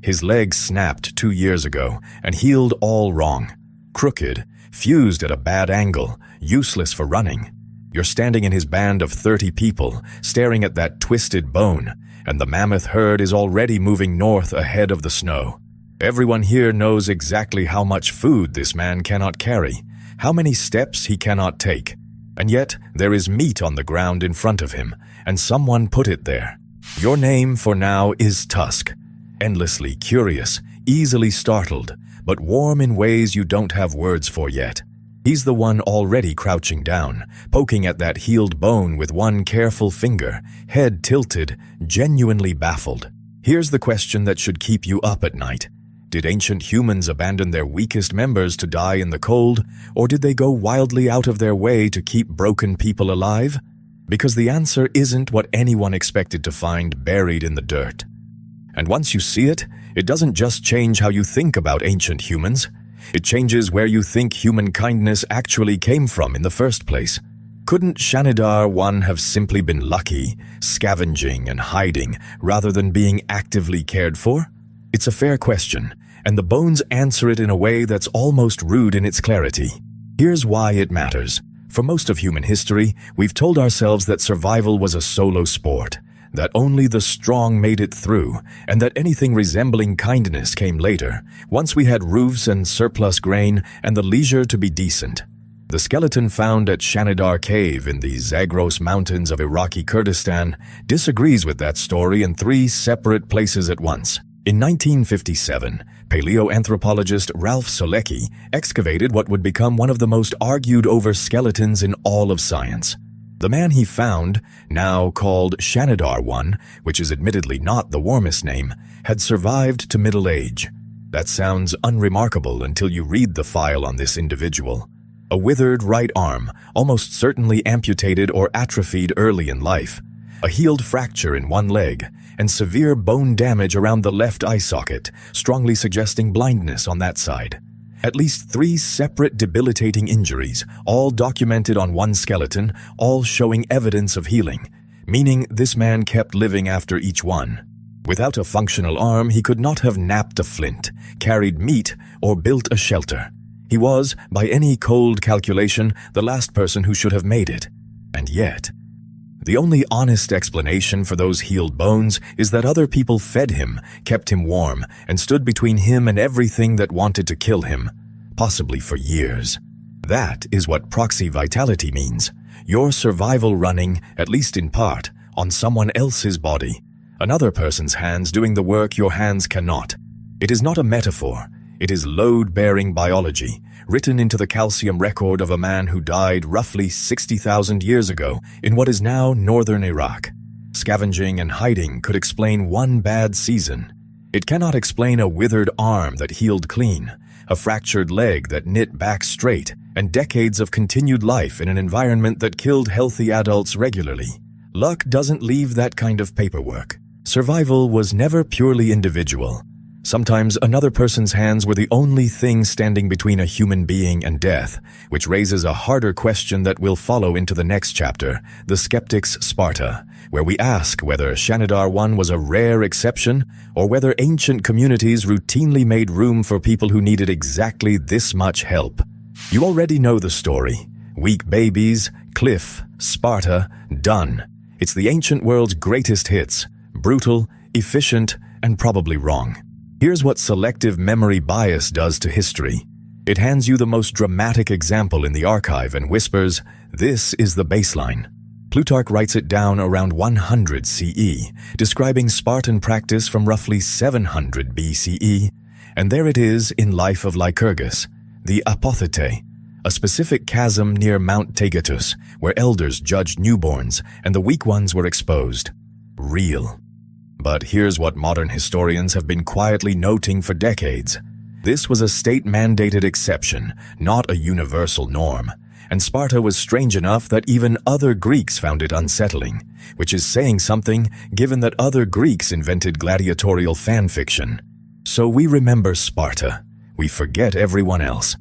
His leg snapped 2 years ago and healed all wrong. Crooked, fused at a bad angle, useless for running. You're standing in his band of 30 people, staring at that twisted bone, and the mammoth herd is already moving north ahead of the snow. Everyone here knows exactly how much food this man cannot carry, how many steps he cannot take. And yet, there is meat on the ground in front of him, and someone put it there. Your name for now is Tusk. Endlessly curious, easily startled, but warm in ways you don't have words for yet. He's the one already crouching down, poking at that healed bone with one careful finger, head tilted, genuinely baffled. Here's the question that should keep you up at night. Did ancient humans abandon their weakest members to die in the cold, or did they go wildly out of their way to keep broken people alive? Because the answer isn't what anyone expected to find buried in the dirt. And once you see it, it doesn't just change how you think about ancient humans. It changes where you think human kindness actually came from in the first place. Couldn't Shanidar 1 have simply been lucky, scavenging and hiding, rather than being actively cared for? It's a fair question, and the bones answer it in a way that's almost rude in its clarity. Here's why it matters. For most of human history, we've told ourselves that survival was a solo sport, that only the strong made it through, and that anything resembling kindness came later, once we had roofs and surplus grain and the leisure to be decent. The skeleton found at Shanidar Cave in the Zagros Mountains of Iraqi Kurdistan disagrees with that story in 3 separate places at once. In 1957, paleoanthropologist Ralph Solecki excavated what would become one of the most argued-over skeletons in all of science. The man he found, now called Shanidar 1, which is admittedly not the warmest name, had survived to middle age. That sounds unremarkable until you read the file on this individual. A withered right arm, almost certainly amputated or atrophied early in life. A healed fracture in one leg, and severe bone damage around the left eye socket, strongly suggesting blindness on that side. At least 3 separate debilitating injuries, all documented on one skeleton, all showing evidence of healing, meaning this man kept living after each one. Without a functional arm, he could not have knapped a flint, carried meat, or built a shelter. He was, by any cold calculation, the last person who should have made it. And yet, the only honest explanation for those healed bones is that other people fed him, kept him warm, and stood between him and everything that wanted to kill him, possibly for years. That is what proxy vitality means. Your survival running, at least in part, on someone else's body. Another person's hands doing the work your hands cannot. It is not a metaphor. It is load-bearing biology, written into the calcium record of a man who died roughly 60,000 years ago in what is now northern Iraq. Scavenging and hiding could explain one bad season. It cannot explain a withered arm that healed clean, a fractured leg that knit back straight, and decades of continued life in an environment that killed healthy adults regularly. Luck doesn't leave that kind of paperwork. Survival was never purely individual. Sometimes another person's hands were the only thing standing between a human being and death, which raises a harder question that will follow into the next chapter, The Skeptic's Sparta, where we ask whether Shanidar 1 was a rare exception or whether ancient communities routinely made room for people who needed exactly this much help. You already know the story. Weak babies, cliff, Sparta, done. It's the ancient world's greatest hits. Brutal, efficient, and probably wrong. Here's what selective memory bias does to history. It hands you the most dramatic example in the archive and whispers, "This is the baseline." Plutarch writes it down around 100 CE, describing Spartan practice from roughly 700 BCE, and there it is in Life of Lycurgus, the apothete, a specific chasm near Mount Taygetus, where elders judged newborns and the weak ones were exposed. Real. But here's what modern historians have been quietly noting for decades. This was a state-mandated exception, not a universal norm, and Sparta was strange enough that even other Greeks found it unsettling, which is saying something given that other Greeks invented gladiatorial fan fiction. So we remember Sparta. We forget everyone else.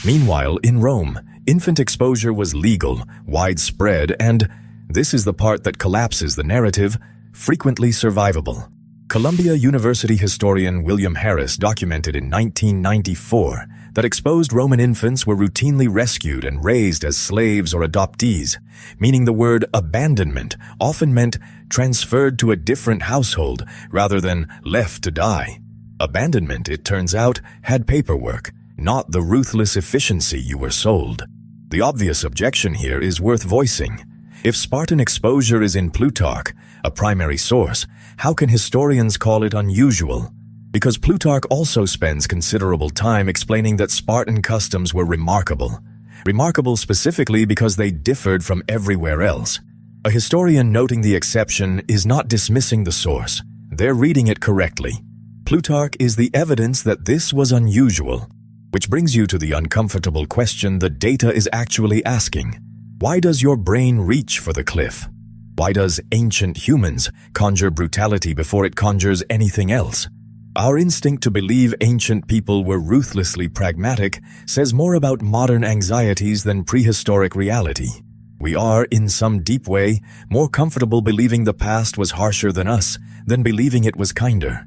Meanwhile, in Rome, infant exposure was legal, widespread, and, this is the part that collapses the narrative, frequently survivable. Columbia University historian William Harris documented in 1994 that exposed Roman infants were routinely rescued and raised as slaves or adoptees, meaning the word abandonment often meant transferred to a different household rather than left to die. Abandonment, it turns out, had paperwork, not the ruthless efficiency you were sold. The obvious objection here is worth voicing. If Spartan exposure is in Plutarch, a primary source, how can historians call it unusual? Because Plutarch also spends considerable time explaining that Spartan customs were remarkable. Remarkable specifically because they differed from everywhere else. A historian noting the exception is not dismissing the source. They're reading it correctly. Plutarch is the evidence that this was unusual, which brings you to the uncomfortable question the data is actually asking. Why does your brain reach for the cliff? Why does ancient humans conjure brutality before it conjures anything else? Our instinct to believe ancient people were ruthlessly pragmatic says more about modern anxieties than prehistoric reality. We are, in some deep way, more comfortable believing the past was harsher than us than believing it was kinder.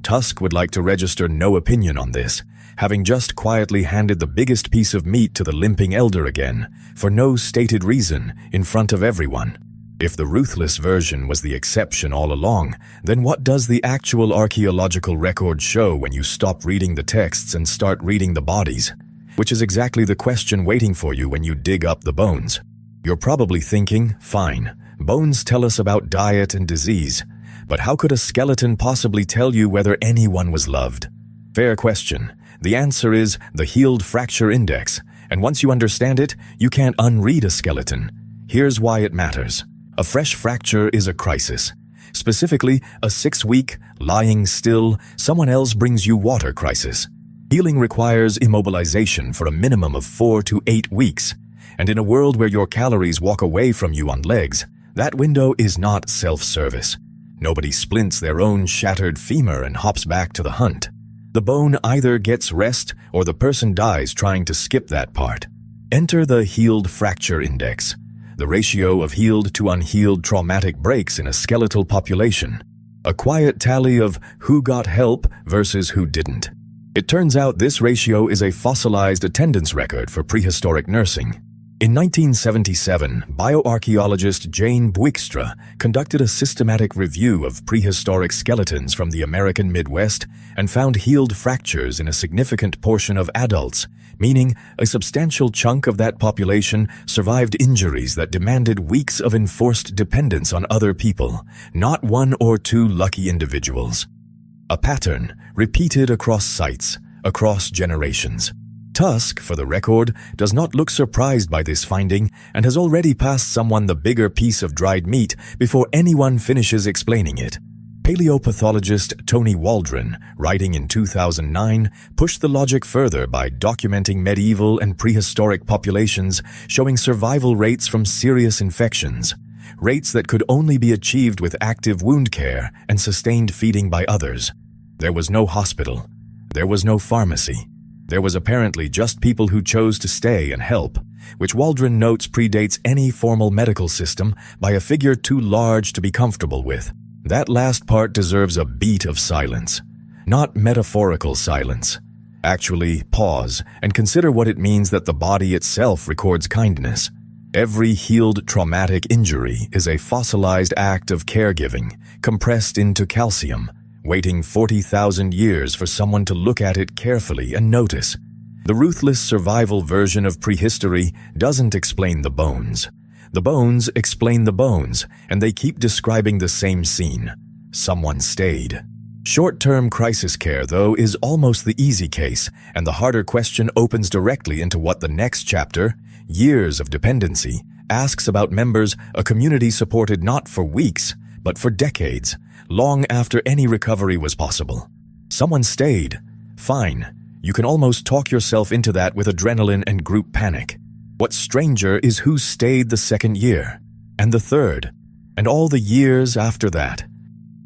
Tusk would like to register no opinion on this, having just quietly handed the biggest piece of meat to the limping elder again, for no stated reason, in front of everyone. If the ruthless version was the exception all along, then what does the actual archaeological record show when you stop reading the texts and start reading the bodies? Which is exactly the question waiting for you when you dig up the bones. You're probably thinking, fine, bones tell us about diet and disease, but how could a skeleton possibly tell you whether anyone was loved? Fair question. The answer is the healed fracture index, and once you understand it, you can't unread a skeleton. Here's why it matters. A fresh fracture is a crisis. Specifically, a 6-week, lying still, someone else brings you water crisis. Healing requires immobilization for a minimum of 4 to 8 weeks, and in a world where your calories walk away from you on legs, that window is not self-service. Nobody splints their own shattered femur and hops back to the hunt. The bone either gets rest or the person dies trying to skip that part. Enter the healed fracture index, the ratio of healed to unhealed traumatic breaks in a skeletal population. A quiet tally of who got help versus who didn't. It turns out this ratio is a fossilized attendance record for prehistoric nursing. In 1977, bioarchaeologist Jane Bwykstra conducted a systematic review of prehistoric skeletons from the American Midwest and found healed fractures in a significant portion of adults, meaning a substantial chunk of that population survived injuries that demanded weeks of enforced dependence on other people, not 1 or 2 lucky individuals. A pattern repeated across sites, across generations. Tusk, for the record, does not look surprised by this finding and has already passed someone the bigger piece of dried meat before anyone finishes explaining it. Paleopathologist Tony Waldron, writing in 2009, pushed the logic further by documenting medieval and prehistoric populations showing survival rates from serious infections, rates that could only be achieved with active wound care and sustained feeding by others. There was no hospital. There was no pharmacy. There was apparently just people who chose to stay and help, which Waldron notes predates any formal medical system by a figure too large to be comfortable with. That last part deserves a beat of silence. Not metaphorical silence. Actually, pause and consider what it means that the body itself records kindness. Every healed traumatic injury is a fossilized act of caregiving, compressed into calcium, waiting 40,000 years for someone to look at it carefully and notice. The ruthless survival version of prehistory doesn't explain the bones. The bones explain the bones, and they keep describing the same scene. Someone stayed. Short-term crisis care, though, is almost the easy case, and the harder question opens directly into what the next chapter, years of dependency, asks about members a community supported not for weeks, but for decades, long after any recovery was possible. Someone stayed. Fine. You can almost talk yourself into that with adrenaline and group panic. What's stranger is who stayed the second year, and the third, and all the years after that.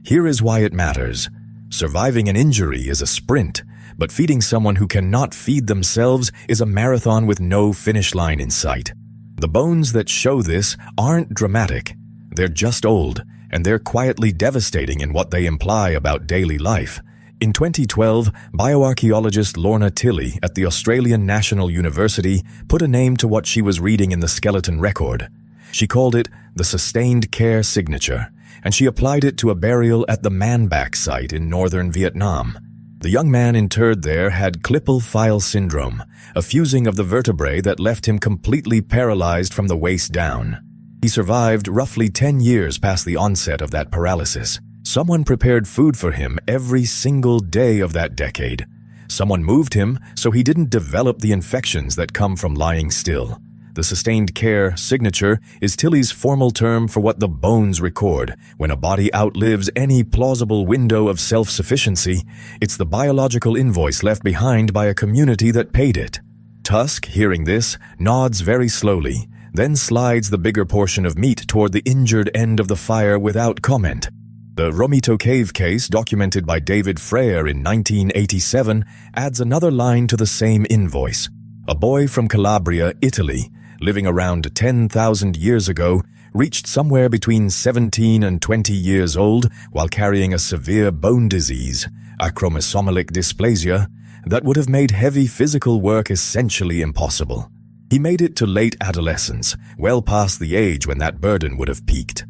Here is why it matters. Surviving an injury is a sprint, but feeding someone who cannot feed themselves is a marathon with no finish line in sight. The bones that show this aren't dramatic. They're just old, and they're quietly devastating in what they imply about daily life. In 2012, bioarchaeologist Lorna Tilley at the Australian National University put a name to what she was reading in the skeleton record. She called it the Sustained Care Signature, and she applied it to a burial at the Man Bac site in northern Vietnam. The young man interred there had Klippel-Feil syndrome, a fusing of the vertebrae that left him completely paralyzed from the waist down. He survived roughly 10 years past the onset of that paralysis. Someone prepared food for him every single day of that decade. Someone moved him so he didn't develop the infections that come from lying still. The Sustained Care Signature is Tilley's formal term for what the bones record. When a body outlives any plausible window of self-sufficiency, it's the biological invoice left behind by a community that paid it. Tusk, hearing this, nods very slowly, then slides the bigger portion of meat toward the injured end of the fire without comment. The Romito Cave case, documented by David Freyer in 1987, adds another line to the same invoice. A boy from Calabria, Italy, living around 10,000 years ago, reached somewhere between 17 and 20 years old while carrying a severe bone disease, acromesomelic dysplasia, that would have made heavy physical work essentially impossible. He made it to late adolescence, well past the age when that burden would have peaked.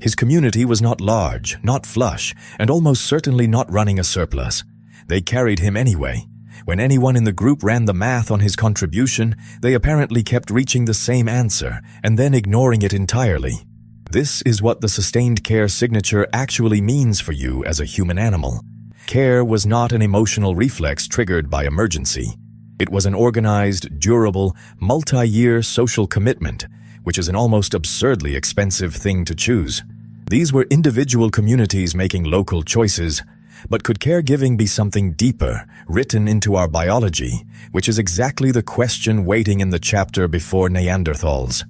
His community was not large, not flush, and almost certainly not running a surplus. They carried him anyway. When anyone in the group ran the math on his contribution, they apparently kept reaching the same answer and then ignoring it entirely. This is what the Sustained Care Signature actually means for you as a human animal. Care was not an emotional reflex triggered by emergency. It was an organized, durable, multi-year social commitment, which is an almost absurdly expensive thing to choose. These were individual communities making local choices, but could caregiving be something deeper, written into our biology, which is exactly the question waiting in the chapter before Neanderthals?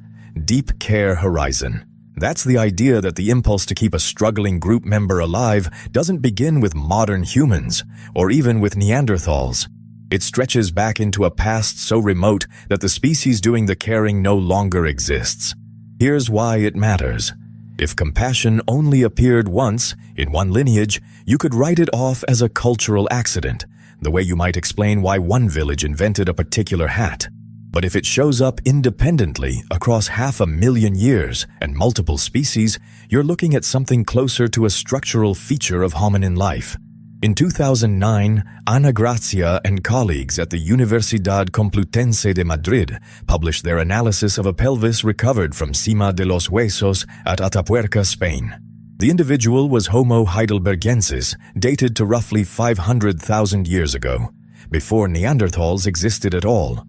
Deep care horizon. That's the idea that the impulse to keep a struggling group member alive doesn't begin with modern humans, or even with Neanderthals. It stretches back into a past so remote that the species doing the caring no longer exists. Here's why it matters. If compassion only appeared once, in one lineage, you could write it off as a cultural accident, the way you might explain why one village invented a particular hat. But if it shows up independently across 500,000 years and multiple species, you're looking at something closer to a structural feature of hominin life. In 2009, Ana Gracia and colleagues at the Universidad Complutense de Madrid published their analysis of a pelvis recovered from Cima de los Huesos at Atapuerca, Spain. The individual was Homo heidelbergensis, dated to roughly 500,000 years ago, before Neanderthals existed at all.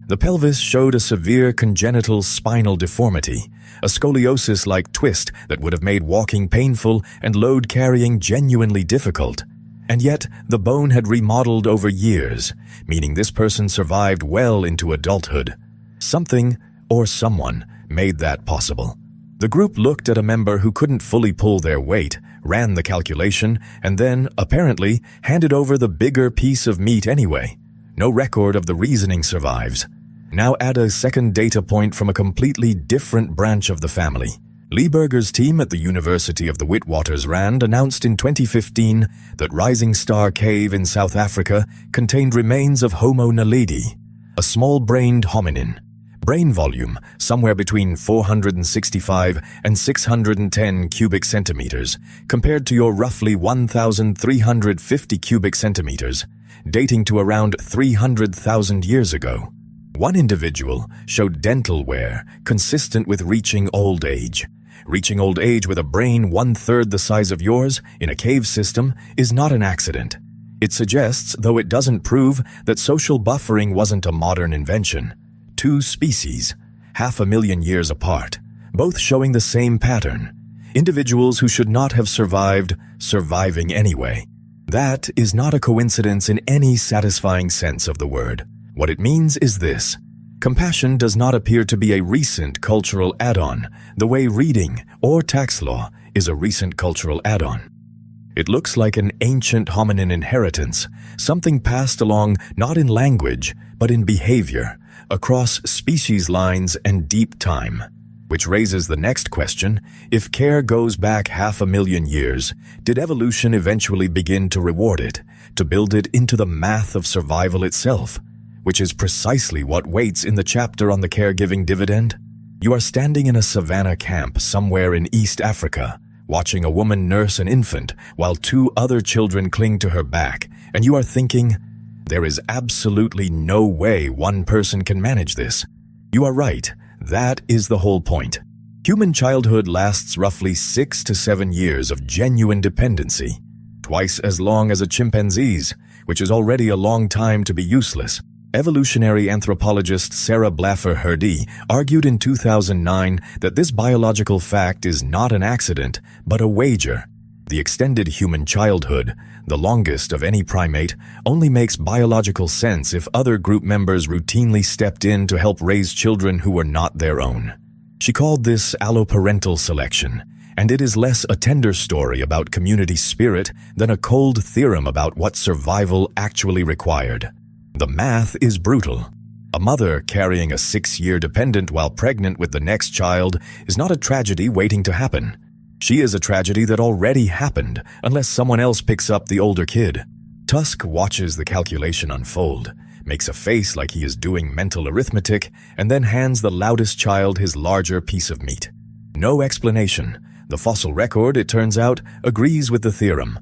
The pelvis showed a severe congenital spinal deformity, a scoliosis-like twist that would have made walking painful and load carrying genuinely difficult. And yet, the bone had remodeled over years, meaning this person survived well into adulthood. Something, or someone, made that possible. The group looked at a member who couldn't fully pull their weight, ran the calculation, and then, apparently, handed over the bigger piece of meat anyway. No record of the reasoning survives. Now add a second data point from a completely different branch of the family. Lieberger's team at the University of the Witwatersrand announced in 2015 that Rising Star Cave in South Africa contained remains of Homo naledi, a small-brained hominin. Brain volume somewhere between 465 and 610 cubic centimeters, compared to your roughly 1,350 cubic centimeters, dating to around 300,000 years ago. One individual showed dental wear consistent with reaching old age. Reaching old age with a brain 1/3 the size of yours in a cave system is not an accident. It suggests, though it doesn't prove, that social buffering wasn't a modern invention. Two species, 500,000 years apart, both showing the same pattern. Individuals who should not have survived, surviving anyway. That is not a coincidence in any satisfying sense of the word. What it means is this. Compassion does not appear to be a recent cultural add-on, the way reading or tax law is a recent cultural add-on. It looks like an ancient hominin inheritance, something passed along not in language, but in behavior, across species lines and deep time. Which raises the next question: if care goes back 500,000 years, did evolution eventually begin to reward it, to build it into the math of survival itself? Which is precisely what waits in the chapter on the caregiving dividend. You are standing in a savanna camp somewhere in East Africa, watching a woman nurse an infant while 2 other children cling to her back, and you are thinking, there is absolutely no way one person can manage this. You are right. That is the whole point. Human childhood lasts roughly 6 to 7 years of genuine dependency, twice as long as a chimpanzee's, which is already a long time to be useless. Evolutionary anthropologist Sarah Blaffer-Hrdy argued in 2009 that this biological fact is not an accident, but a wager. The extended human childhood, the longest of any primate, only makes biological sense if other group members routinely stepped in to help raise children who were not their own. She called this alloparental selection, and it is less a tender story about community spirit than a cold theorem about what survival actually required. The math is brutal. A mother carrying a 6-year dependent while pregnant with the next child is not a tragedy waiting to happen. She is a tragedy that already happened, unless someone else picks up the older kid. Tusk watches the calculation unfold, makes a face like he is doing mental arithmetic, and then hands the loudest child his larger piece of meat. No explanation. The fossil record, it turns out, agrees with the theorem.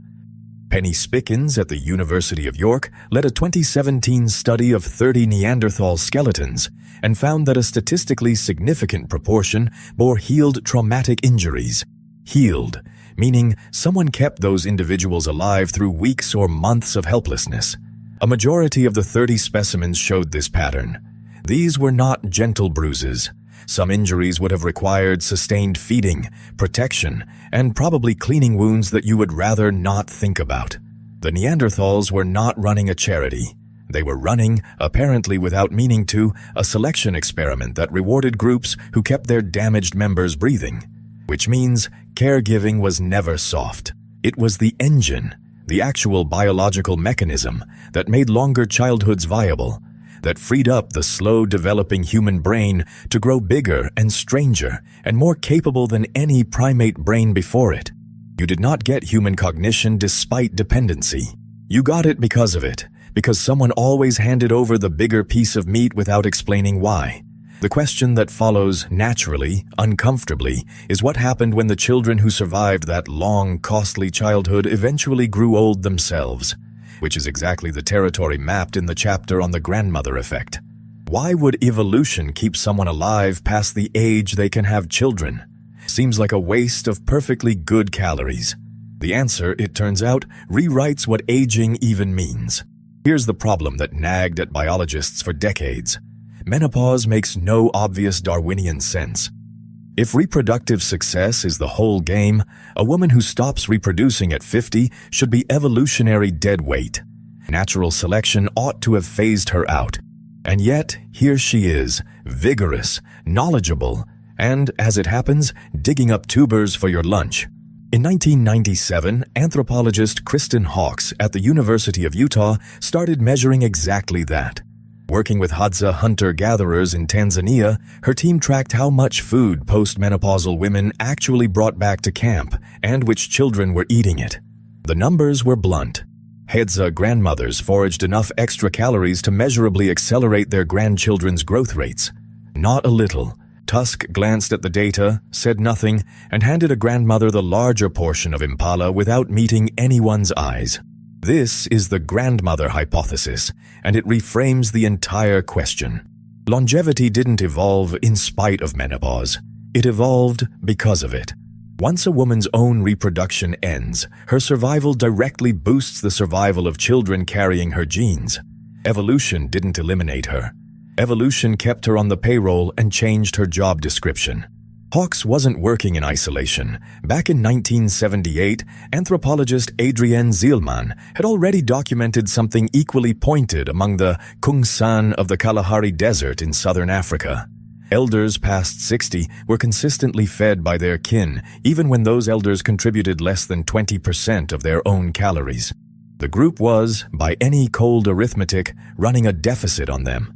Penny Spickens at the University of York led a 2017 study of 30 Neanderthal skeletons and found that a statistically significant proportion bore healed traumatic injuries. Healed, meaning someone kept those individuals alive through weeks or months of helplessness. A majority of the 30 specimens showed this pattern. These were not gentle bruises. Some injuries would have required sustained feeding, protection, and probably cleaning wounds that you would rather not think about. The Neanderthals were not running a charity. They were running, apparently without meaning to, a selection experiment that rewarded groups who kept their damaged members breathing. Which means caregiving was never soft. It was the engine, the actual biological mechanism that made longer childhoods viable, that freed up the slow-developing human brain to grow bigger and stranger and more capable than any primate brain before it. You did not get human cognition despite dependency. You got it because of it, because someone always handed over the bigger piece of meat without explaining why. The question that follows naturally, uncomfortably, is what happened when the children who survived that long, costly childhood eventually grew old themselves, which is exactly the territory mapped in the chapter on the grandmother effect. Why would evolution keep someone alive past the age they can have children? Seems like a waste of perfectly good calories. The answer, it turns out, rewrites what aging even means. Here's the problem that nagged at biologists for decades. Menopause makes no obvious Darwinian sense. If reproductive success is the whole game, a woman who stops reproducing at 50 should be evolutionary dead weight. Natural selection ought to have phased her out. And yet, here she is, vigorous, knowledgeable, and, as it happens, digging up tubers for your lunch. In 1997, anthropologist Kristen Hawkes at the University of Utah started measuring exactly that. Working with Hadza hunter-gatherers in Tanzania, her team tracked how much food postmenopausal women actually brought back to camp and which children were eating it. The numbers were blunt. Hadza grandmothers foraged enough extra calories to measurably accelerate their grandchildren's growth rates. Not a little. Tusk glanced at the data, said nothing, and handed a grandmother the larger portion of impala without meeting anyone's eyes. This is the grandmother hypothesis, and it reframes the entire question. Longevity didn't evolve in spite of menopause. It evolved because of it. Once a woman's own reproduction ends, her survival directly boosts the survival of children carrying her genes. Evolution didn't eliminate her. Evolution kept her on the payroll and changed her job description. Hawkes wasn't working in isolation. Back in 1978, anthropologist Adrienne Zielman had already documented something equally pointed among the Kungsan of the Kalahari Desert in southern Africa. Elders past 60 were consistently fed by their kin, even when those elders contributed less than 20% of their own calories. The group was, by any cold arithmetic, running a deficit on them.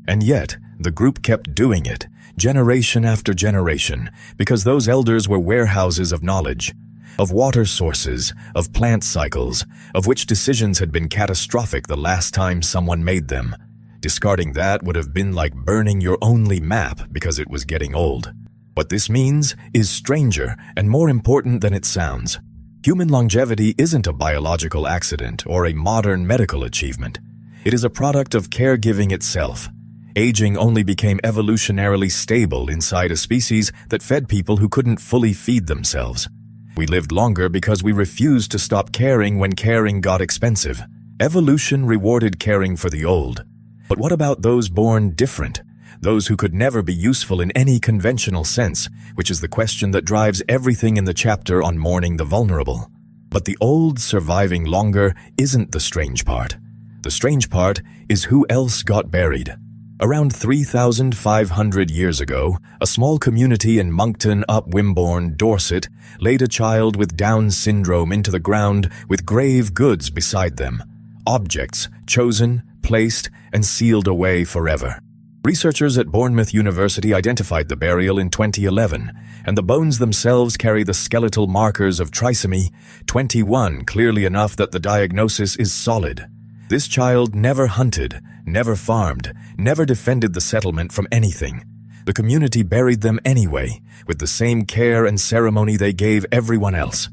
And yet, The group kept doing it, generation after generation, because those elders were warehouses of knowledge, of water sources, of plant cycles, of which decisions had been catastrophic the last time someone made them. Discarding that would have been like burning your only map because it was getting old. What this means is stranger and more important than it sounds. Human longevity isn't a biological accident or a modern medical achievement. It is a product of caregiving itself. Aging only became evolutionarily stable inside a species that fed people who couldn't fully feed themselves. We lived longer because we refused to stop caring when caring got expensive. Evolution rewarded caring for the old. But what about those born different? Those who could never be useful in any conventional sense, which is the question that drives everything in the chapter on mourning the vulnerable. But the old surviving longer isn't the strange part. The strange part is who else got buried. Around 3,500 years ago, a small community in Monkton up Wimborne, Dorset, laid a child with Down syndrome into the ground with grave goods beside them. Objects chosen, placed, and sealed away forever. Researchers at Bournemouth University identified the burial in 2011, and the bones themselves carry the skeletal markers of trisomy 21 clearly enough that the diagnosis is solid. This child never hunted, never farmed, never defended the settlement from anything. The community buried them anyway, with the same care and ceremony they gave everyone else.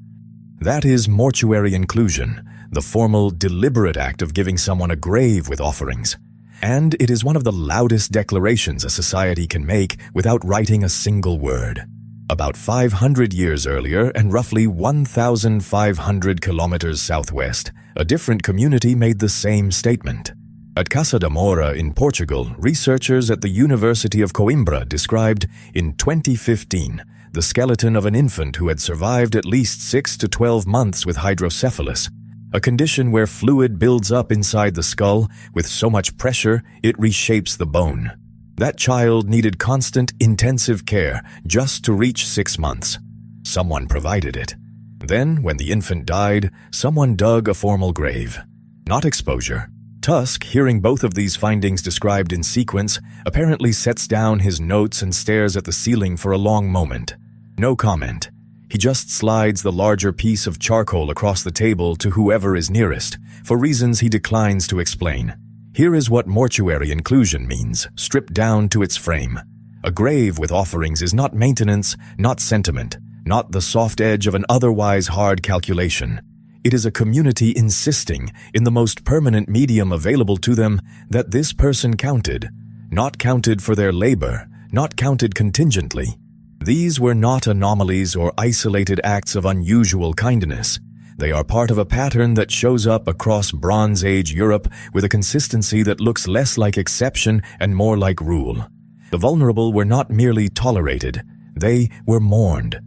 That is mortuary inclusion, the formal, deliberate act of giving someone a grave with offerings. And it is one of the loudest declarations a society can make without writing a single word. About 500 years earlier and roughly 1,500 kilometers southwest, a different community made the same statement. At Casa da Moura in Portugal, researchers at the University of Coimbra described, in 2015, the skeleton of an infant who had survived at least 6 to 12 months with hydrocephalus, a condition where fluid builds up inside the skull with so much pressure it reshapes the bone. That child needed constant, intensive care just to reach 6 months. Someone provided it. Then, when the infant died, someone dug a formal grave. Not exposure. Tusk, hearing both of these findings described in sequence, apparently sets down his notes and stares at the ceiling for a long moment. No comment. He just slides the larger piece of charcoal across the table to whoever is nearest, for reasons he declines to explain. Here is what mortuary inclusion means, stripped down to its frame. A grave with offerings is not maintenance, not sentiment, not the soft edge of an otherwise hard calculation. It is a community insisting, in the most permanent medium available to them, that this person counted. Not counted for their labor, not counted contingently. These were not anomalies or isolated acts of unusual kindness. They are part of a pattern that shows up across Bronze Age Europe with a consistency that looks less like exception and more like rule. The vulnerable were not merely tolerated, they were mourned.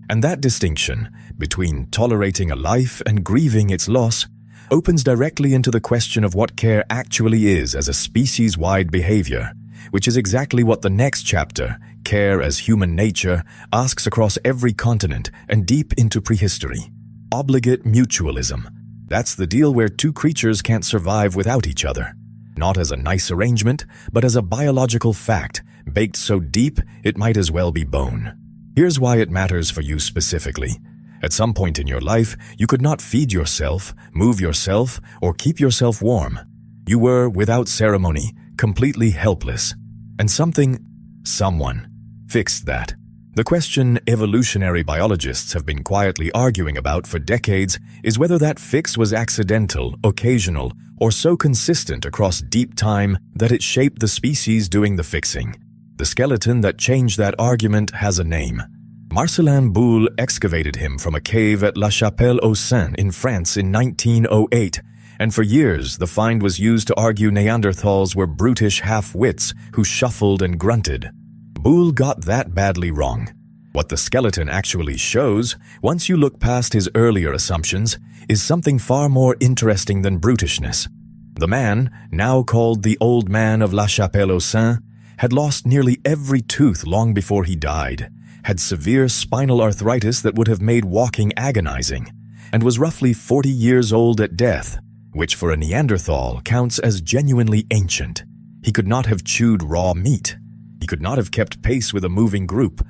And that distinction, between tolerating a life and grieving its loss, opens directly into the question of what care actually is as a species-wide behavior, which is exactly what the next chapter, Care as Human Nature, asks across every continent and deep into prehistory. Obligate mutualism. That's the deal where two creatures can't survive without each other. Not as a nice arrangement, but as a biological fact, baked so deep it might as well be bone. Here's why it matters for you specifically. At some point in your life, you could not feed yourself, move yourself, or keep yourself warm. You were, without ceremony, completely helpless. And someone, fixed that. The question evolutionary biologists have been quietly arguing about for decades is whether that fix was accidental, occasional, or so consistent across deep time that it shaped the species doing the fixing. The skeleton that changed that argument has a name. Marcelin Boule excavated him from a cave at La Chapelle-aux-Saints in France in 1908, and for years the find was used to argue Neanderthals were brutish half-wits who shuffled and grunted. Boule got that badly wrong. What the skeleton actually shows, once you look past his earlier assumptions, is something far more interesting than brutishness. The man, now called the Old Man of La Chapelle-aux-Saints, had lost nearly every tooth long before he died, had severe spinal arthritis that would have made walking agonizing, and was roughly 40 years old at death, which for a Neanderthal counts as genuinely ancient. He could not have chewed raw meat. He could not have kept pace with a moving group.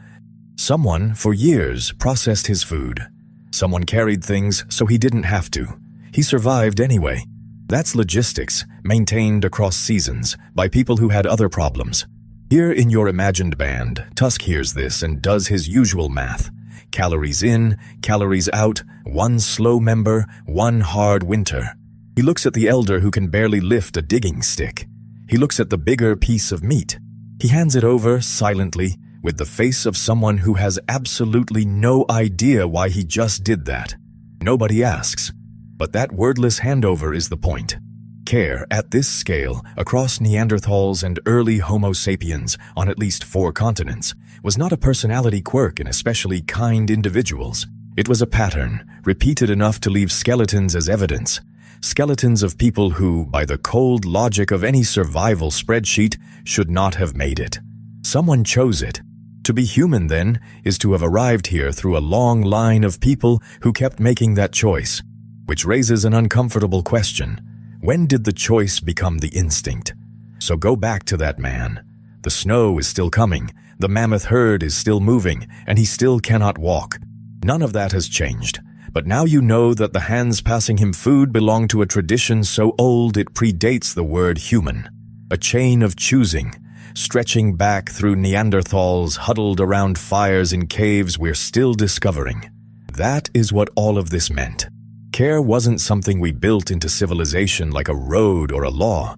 Someone, for years, processed his food. Someone carried things so he didn't have to. He survived anyway. That's logistics, maintained across seasons, by people who had other problems. Here in your imagined band, Tusk hears this and does his usual math. Calories in, calories out, one slow member, one hard winter. He looks at the elder who can barely lift a digging stick. He looks at the bigger piece of meat. He hands it over silently, with the face of someone who has absolutely no idea why he just did that. Nobody asks. But that wordless handover is the point. Care, at this scale, across Neanderthals and early Homo sapiens on at least 4 continents, was not a personality quirk in especially kind individuals. It was a pattern, repeated enough to leave skeletons as evidence. Skeletons of people who, by the cold logic of any survival spreadsheet, should not have made it. Someone chose it. To be human, then, is to have arrived here through a long line of people who kept making that choice. Which raises an uncomfortable question. When did the choice become the instinct? So go back to that man. The snow is still coming, the mammoth herd is still moving, and he still cannot walk. None of that has changed. But now you know that the hands passing him food belong to a tradition so old it predates the word human. A chain of choosing, stretching back through Neanderthals huddled around fires in caves we're still discovering. That is what all of this meant. Care wasn't something we built into civilization like a road or a law.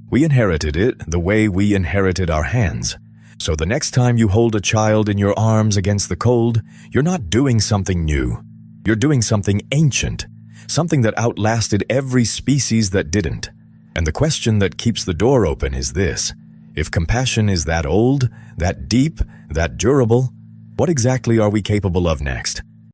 We inherited it the way we inherited our hands. So the next time you hold a child in your arms against the cold, you're not doing something new. You're doing something ancient, something that outlasted every species that didn't. And the question that keeps the door open is this. If compassion is that old, that deep, that durable, what exactly are we capable of next?